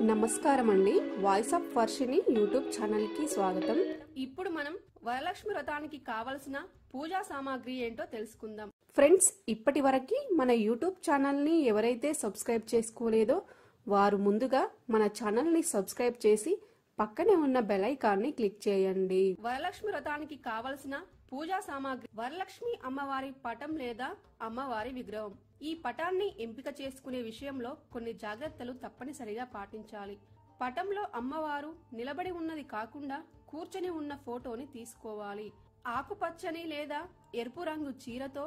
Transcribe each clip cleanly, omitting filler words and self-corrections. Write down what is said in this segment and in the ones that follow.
నమస్కారం అండి. Voice of Varshini YouTube channel కి స్వాగతం. ఇప్పుడు మనం వరలక్ష్మి వ్రతానికి కావలసిన పూజా సామాగ్రి ఏంటో తెలుసుకుందాం. ఫ్రెండ్స్, ఇప్పటి వరకు మన యూట్యూబ్ ఛానల్ ని ఎవరైతే సబ్స్క్రైబ్ చేసుకోలేదో వారు ముందుగా మన ఛానల్ ని సబ్స్క్రైబ్ చేసి పక్కనే ఉన్న బెల్ ఐకాన్ ని క్లిక్ చేయండి. వరలక్ష్మి వ్రతానికి కావలసిన పూజా సామాగ్రి: వరలక్ష్మి అమ్మవారి పటం లేదా అమ్మవారి విగ్రహం. ఈ పటాన్ని ఎంపిక చేసుకునే విషయంలో కొన్ని జాగ్రత్తలు తప్పనిసరిగా పాటించాలి. పటంలో అమ్మవారు నిలబడి ఉన్నది కాకుండా కూర్చొని ఉన్న ఫోటోని తీసుకోవాలి. ఆకుపచ్చని లేదా ఎరుపు రంగు చీరతో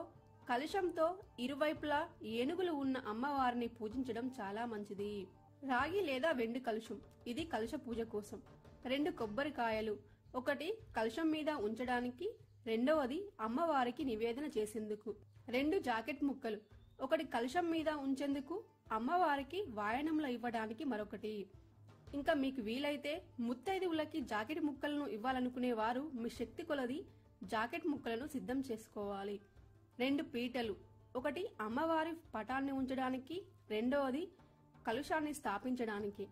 కలశంతో ఇరువైపులా ఏనుగులు ఉన్న అమ్మవారిని పూజించడం చాలా మంచిది. రాగి లేదా వెండి కలశం, ఇది కలశ పూజ కోసం. 2 కొబ్బరికాయలు, ఒకటి కలశం మీద ఉంచడానికి, రెండవది అమ్మవారికి నివేదన చేసేందుకు. 2 జాకెట్ ముక్కలు, ఒకటి కలశం మీద ఉంచేందుకు, అమ్మవారికి వాయనంలో ఇవ్వడానికి మరొకటి. ఇంకా మీకు వీలైతే ముత్తైదువులకి జాకెట్ ముక్కలను ఇవ్వాలనుకునే వారు మీ శక్తి కొలది జాకెట్ ముక్కలను సిద్ధం చేసుకోవాలి. 2 పీటలు, ఒకటి అమ్మవారి పటాన్ని ఉంచడానికి, రెండవది కలుషాన్ని స్థాపించడానికి.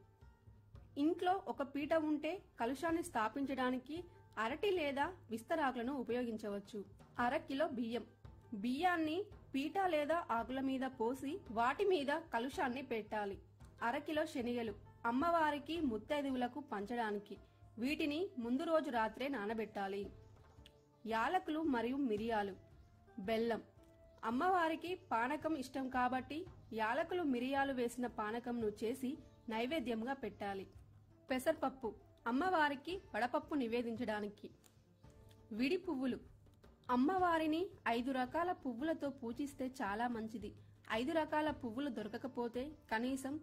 ఇంట్లో ఒక పీట ఉంటే కలుషాన్ని స్థాపించడానికి అరటి లేదా విస్తరాకులను ఉపయోగించవచ్చు. 1/2 కిలో బియ్యం. బియ్యాన్ని పీట లేదా ఆకుల మీద పోసి వాటి మీద కలుషాన్ని పెట్టాలి. 1/2 కిలో శనగలు, అమ్మవారికి ముత్తైదువులకు పంచడానికి. వీటిని ముందు రోజు రాత్రే నానబెట్టాలి. యాలకులు మరియు మిరియాలు. బెల్లం. అమ్మవారికి పానకం ఇష్టం కాబట్టి యాలకులు మిరియాలు వేసిన పానకంను చేసి నైవేద్యంగా పెట్టాలి. పెసరపప్పు, అమ్మవారికి వడపప్పు నివేదించడానికి. విడి పువ్వులు. అమ్మవారిని 5 రకాల పువ్వులతో పూజిస్తే చాలా మంచిది. 5 రకాల పువ్వులు దొరకకపోతే కనీసం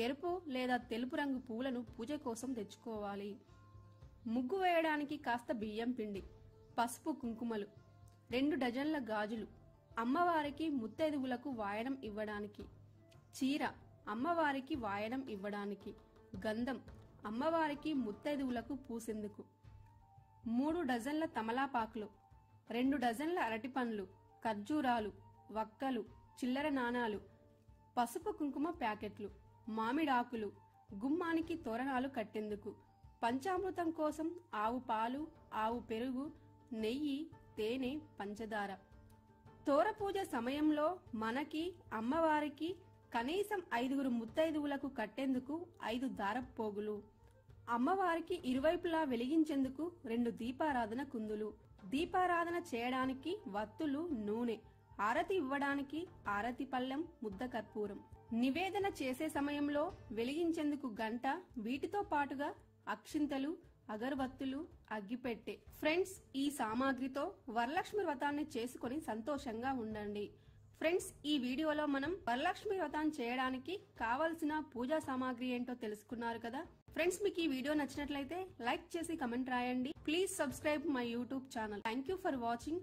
ఎరుపు లేదా తెలుపు రంగు పువ్వులను పూజ కోసం తెచ్చుకోవాలి. ముగ్గు వేయడానికి కాస్త బియ్యం పిండి, పసుపు కుంకుమలు, 2 డజన్ల గాజులు, అమ్మవారికి ముత్తైదువులకు వాయనం ఇవ్వడానికి. చీర, అమ్మవారికి వాయనం ఇవ్వడానికి. గంధం, అమ్మవారికి ముత్తైదువులకు పూసేందుకు. 3 డజన్ల తమలాపాకులు, 2 డజన్ల అరటిపండ్లు, ఖర్జూరాలు, వక్కలు, చిల్లర నాణాలు, పసుపు కుంకుమ ప్యాకెట్లు, మామిడాకులు, గుమ్మానికి తోరణాలు కట్టేందుకు. పంచామృతం కోసం ఆవు పాలు, ఆవు పెరుగు, నెయ్యి, తేనె, పంచదార. తోర పూజ సమయంలో మనకి అమ్మవారికి కనీసం 5 ముత్తైదువులకు కట్టేందుకు 5 దారపు పోగులు. అమ్మవారికి ఇరువైపులా వెలిగించేందుకు 2 దీపారాధన కుందులు. దీపారాధన చేయడానికి వత్తులు, నూనె. ఆరతి ఇవ్వడానికి ఆరతి పళ్ళెం, ముద్ద కర్పూరం. నివేదన చేసే సమయంలో వెలిగించేందుకు గంట, వీటితో పాటుగా అక్షింతలు, అగరబత్తులు, అగ్గిపెట్టె. ఫ్రెండ్స్, ఈ సామాగ్రితో వరలక్ష్మి వ్రతాన్ని చేసుకుని సంతోషంగా ఉండండి. ఫ్రెండ్స్, ఈ వీడియోలో మనం వరలక్ష్మి వ్రతం చేయడానికి కావలసిన పూజా సామాగ్రి ఏంటో తెలుసుకున్నారు కదా. ఫ్రెండ్స్, మీకు ఈ వీడియో నచ్చినట్లయితే లైక్ చేసి కమెంట్ రాయండి. Please subscribe my YouTube channel. Thank you for watching.